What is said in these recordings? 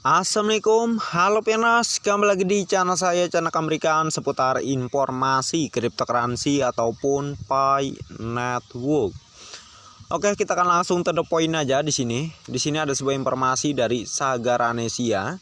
Assalamualaikum, halo Pianas, kembali lagi di channel saya, channel Amerikan seputar informasi cryptocurrency ataupun Pi Network. Oke, kita akan langsung to the point aja di sini. Di sini ada sebuah informasi dari Sagaranesia,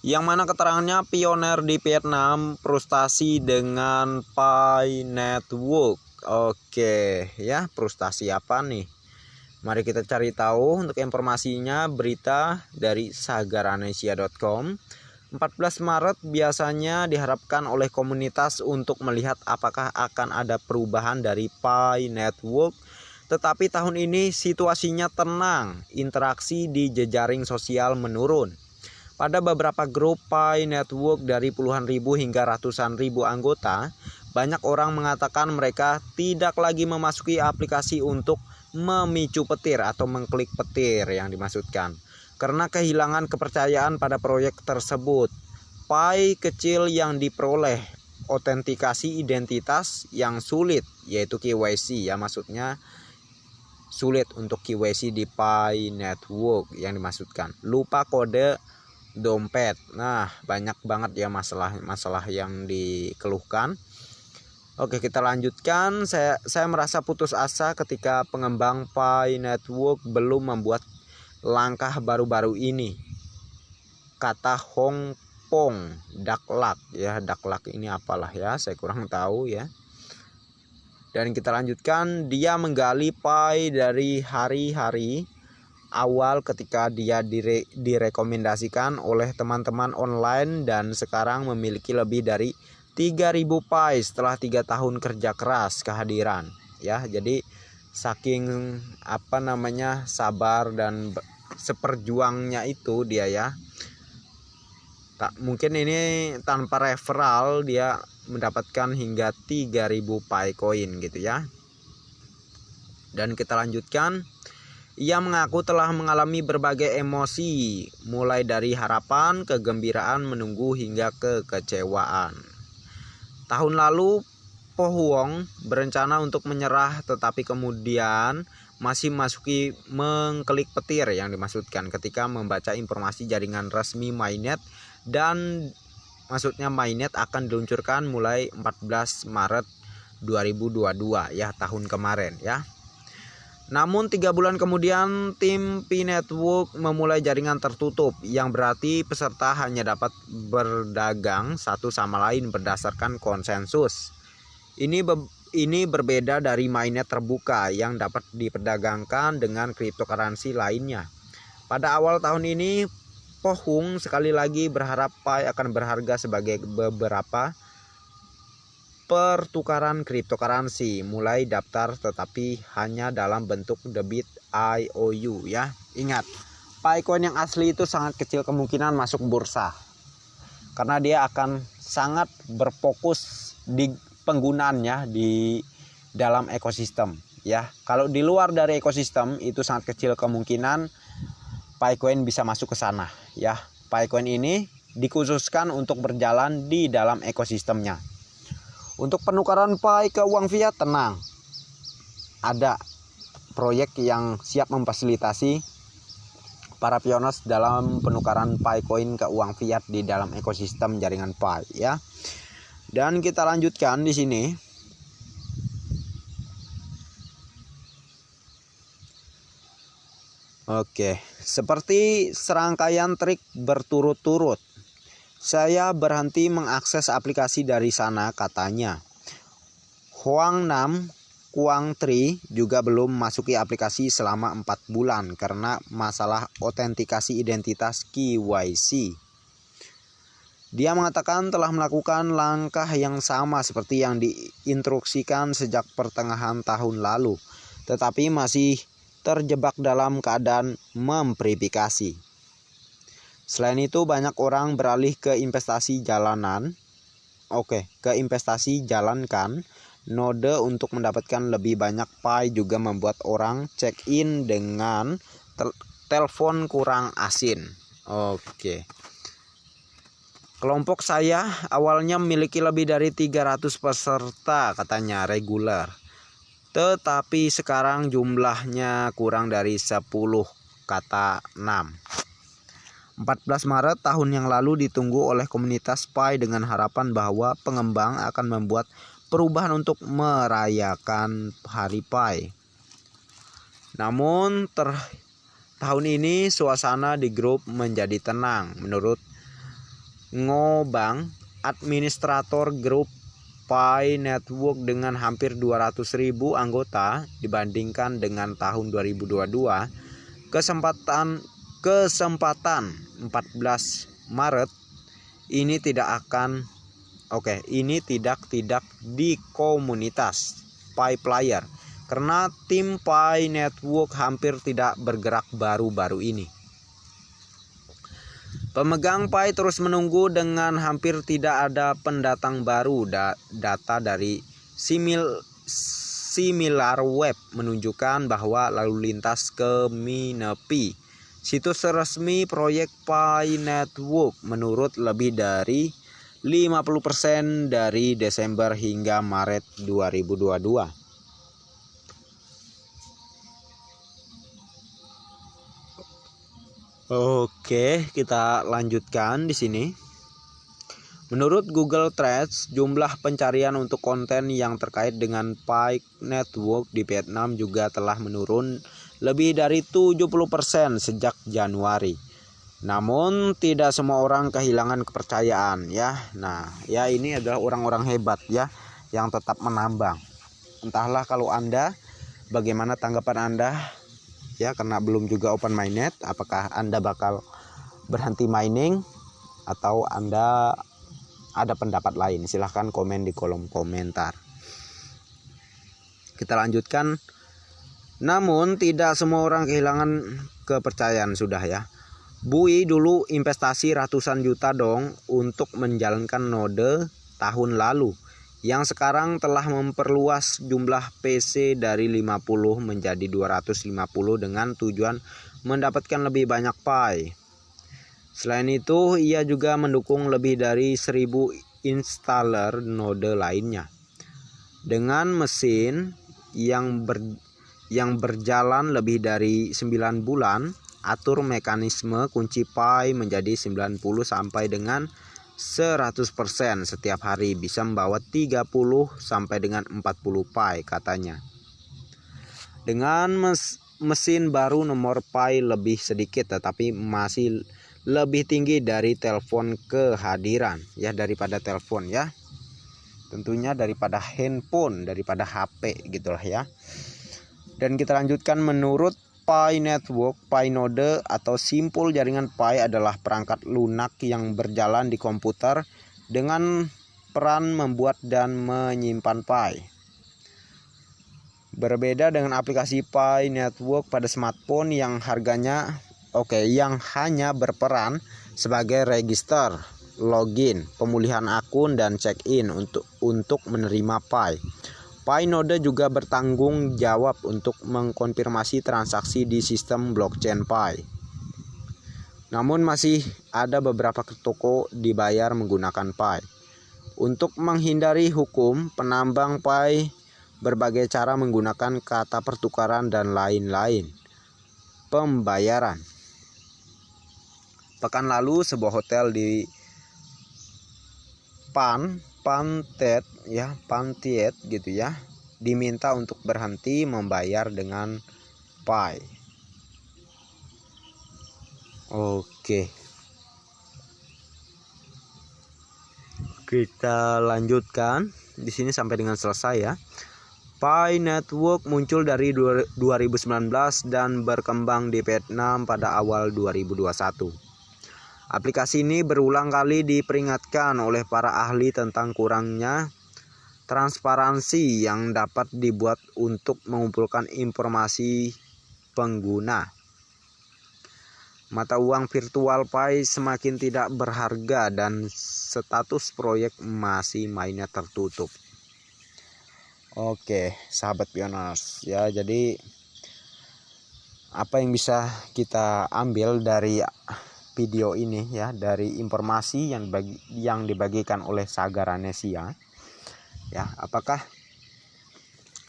yang mana keterangannya pioner di Vietnam frustasi dengan Pi Network. Oke, ya, frustasi apa nih? Mari kita cari tahu. Untuk informasinya, berita dari sagaranesia.com. 14 Maret biasanya diharapkan oleh komunitas untuk melihat apakah akan ada perubahan dari Pi Network. Tetapi tahun ini situasinya tenang, interaksi di jejaring sosial menurun. Pada beberapa grup Pi Network dari puluhan ribu hingga ratusan ribu anggota, banyak orang mengatakan mereka tidak lagi memasuki aplikasi untuk memicu petir atau mengklik petir yang dimaksudkan, karena kehilangan kepercayaan pada proyek tersebut. Pi kecil yang diperoleh, autentikasi identitas yang sulit, yaitu KYC ya, maksudnya sulit untuk KYC di Pi Network yang dimaksudkan. Lupa kode dompet. Nah, banyak banget ya masalah yang dikeluhkan. Oke, kita lanjutkan. Saya merasa putus asa ketika pengembang Pi Network belum membuat langkah baru-baru ini, kata Hong Pong Daklak ya. Daklak ini apalah ya, saya kurang tahu ya. Dan kita lanjutkan. Dia menggali Pi dari hari-hari awal ketika dia direkomendasikan oleh teman-teman online, dan sekarang memiliki lebih dari 3.000 Pi setelah 3 tahun kerja keras kehadiran ya. Jadi saking sabar dan seperjuangnya itu dia ya. Tak mungkin ini tanpa referral dia mendapatkan hingga 3.000 Pi coin gitu ya. Dan kita lanjutkan. Ia mengaku telah mengalami berbagai emosi, mulai dari harapan, kegembiraan, menunggu hingga kekecewaan. Tahun lalu Po Huong berencana untuk menyerah, tetapi kemudian masih masuki mengklik petir yang dimaksudkan ketika membaca informasi jaringan resmi Mainnet, dan maksudnya Mainnet akan diluncurkan mulai 14 Maret 2022 ya, tahun kemarin ya. Namun 3 bulan kemudian tim Pi Network memulai jaringan tertutup, yang berarti peserta hanya dapat berdagang satu sama lain berdasarkan konsensus. Ini berbeda dari Mainnet terbuka yang dapat diperdagangkan dengan cryptocurrency lainnya. Pada awal tahun ini, Po Huong sekali lagi berharap Pi akan berharga sebagai beberapa pertukaran cryptocurrency mulai daftar, tetapi hanya dalam bentuk debit IOU ya. Ingat, Pi coin yang asli itu sangat kecil kemungkinan masuk bursa, karena dia akan sangat berfokus di penggunaannya di dalam ekosistem ya. Kalau di luar dari ekosistem itu sangat kecil kemungkinan Pi coin bisa masuk ke sana ya. Pi coin ini dikhususkan untuk berjalan di dalam ekosistemnya. Untuk penukaran Pi ke uang fiat, tenang, ada proyek yang siap memfasilitasi para pioners dalam penukaran Pi coin ke uang fiat di dalam ekosistem jaringan Pi ya. Dan kita lanjutkan di sini. Oke, seperti serangkaian trik berturut-turut, saya berhenti mengakses aplikasi dari sana, katanya. Huang Nam Quang Tri juga belum masuki aplikasi selama 4 bulan karena masalah autentikasi identitas KYC. Dia mengatakan telah melakukan langkah yang sama seperti yang diinstruksikan sejak pertengahan tahun lalu, tetapi masih terjebak dalam keadaan memverifikasi. Selain itu, banyak orang beralih ke investasi jalankan node untuk mendapatkan lebih banyak Pi, juga membuat orang check-in dengan telepon kurang asin. Oke. Kelompok saya awalnya memiliki lebih dari 300 peserta, katanya, reguler. Tetapi sekarang jumlahnya kurang dari 10, kata Nam. 14 Maret tahun yang lalu ditunggu oleh komunitas Pi dengan harapan bahwa pengembang akan membuat perubahan untuk merayakan Hari Pi. Namun tahun ini suasana di grup menjadi tenang. Menurut Ngobang, administrator grup Pi Network dengan hampir 200.000 anggota dibandingkan dengan tahun 2022, kesempatan 14 Maret ini tidak di komunitas Pi Player karena tim Pi Network hampir tidak bergerak baru-baru ini. Pemegang Pi terus menunggu dengan hampir tidak ada pendatang baru. Data dari SimilarWeb menunjukkan bahwa lalu lintas ke Minepi, situs resmi proyek Pi Network, menurut lebih dari 50% dari Desember hingga Maret 2022. Oke, kita lanjutkan di sini. Menurut Google Trends, jumlah pencarian untuk konten yang terkait dengan Pi Network di Vietnam juga telah menurun lebih dari 70% sejak Januari. Namun tidak semua orang kehilangan kepercayaan ya. Nah, ya ini adalah orang-orang hebat ya yang tetap menambang. Entahlah kalau Anda, bagaimana tanggapan Anda? Ya, karena belum juga open mainnet, apakah Anda bakal berhenti mining atau Anda ada pendapat lain? Silahkan komen di kolom komentar. Kita lanjutkan. Namun tidak semua orang kehilangan kepercayaan sudah ya. Bui dulu investasi ratusan juta dong untuk menjalankan node tahun lalu, yang sekarang telah memperluas jumlah PC dari 50 menjadi 250 dengan tujuan mendapatkan lebih banyak Pi. Selain itu, ia juga mendukung lebih dari 1000 installer node lainnya. Dengan mesin yang berjalan lebih dari 9 bulan, atur mekanisme kunci Pi menjadi 90 sampai dengan 100% setiap hari, bisa membawa 30 sampai dengan 40 Pi katanya. Dengan mesin baru nomor Pi lebih sedikit tetapi masih lebih tinggi dari telepon kehadiran ya, daripada telepon ya. Tentunya daripada handphone, daripada HP gitulah ya. Dan kita lanjutkan. Menurut Pi Network, Pi node atau simpul jaringan Pi adalah perangkat lunak yang berjalan di komputer dengan peran membuat dan menyimpan Pi. Berbeda dengan aplikasi Pi Network pada smartphone yang yang hanya berperan sebagai register, login, pemulihan akun dan check-in untuk menerima Pi. Pi node juga bertanggung jawab untuk mengkonfirmasi transaksi di sistem blockchain Pi. Namun masih ada beberapa toko dibayar menggunakan Pi. Untuk menghindari hukum, penambang Pi berbagai cara menggunakan kata pertukaran dan lain-lain pembayaran. Pekan lalu sebuah hotel di Phan Thiet gitu ya, diminta untuk berhenti membayar dengan Pi. Oke. Kita lanjutkan di sini sampai dengan selesai ya. Pi Network muncul dari 2019 dan berkembang di Vietnam pada awal 2021. Aplikasi ini berulang kali diperingatkan oleh para ahli tentang kurangnya transparansi yang dapat dibuat untuk mengumpulkan informasi pengguna. Mata uang virtual Pi semakin tidak berharga dan status proyek masih mainnya tertutup. Oke, sahabat Pioners ya, jadi apa yang bisa kita ambil dari video ini ya, dari informasi yang dibagikan oleh Sagaranesia ya, apakah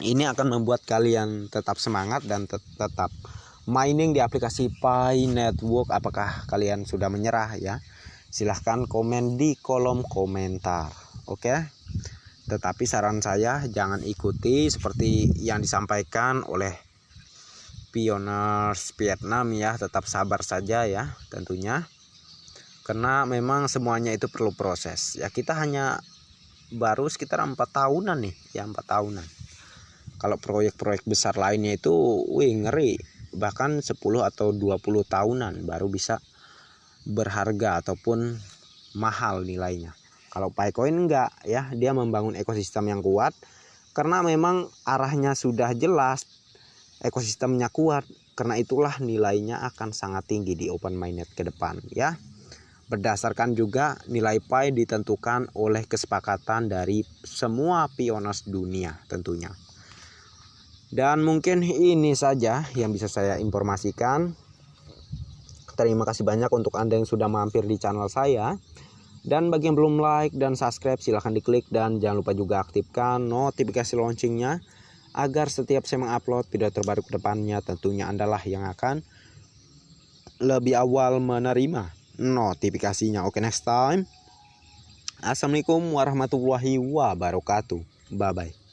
ini akan membuat kalian tetap semangat dan tetap mining di aplikasi Pi Network. Apakah kalian sudah menyerah ya? Silahkan komen di kolom komentar. Oke. Tetapi saran saya jangan ikuti seperti yang disampaikan oleh pioners Vietnam ya. Tetap sabar saja ya tentunya. Karena memang semuanya itu perlu proses. Ya kita hanya baru sekitar 4 tahunan nih ya, 4 tahunan. Kalau proyek-proyek besar lainnya itu ngeri, bahkan 10 atau 20 tahunan baru bisa berharga ataupun mahal nilainya. Kalau Picoin enggak ya, dia membangun ekosistem yang kuat karena memang arahnya sudah jelas, ekosistemnya kuat. Karena itulah nilainya akan sangat tinggi di open mainnet ke depan ya. Berdasarkan juga nilai Pi ditentukan oleh kesepakatan dari semua pioners dunia tentunya. Dan mungkin ini saja yang bisa saya informasikan. Terima kasih banyak untuk Anda yang sudah mampir di channel saya. Dan bagi yang belum like dan subscribe silahkan diklik, dan jangan lupa juga aktifkan notifikasi loncengnya agar setiap saya mengupload video terbaru ke depannya tentunya Anda lah yang akan lebih awal menerima notifikasinya. Oke, next time. Assalamualaikum warahmatullahi wabarakatuh. Bye bye.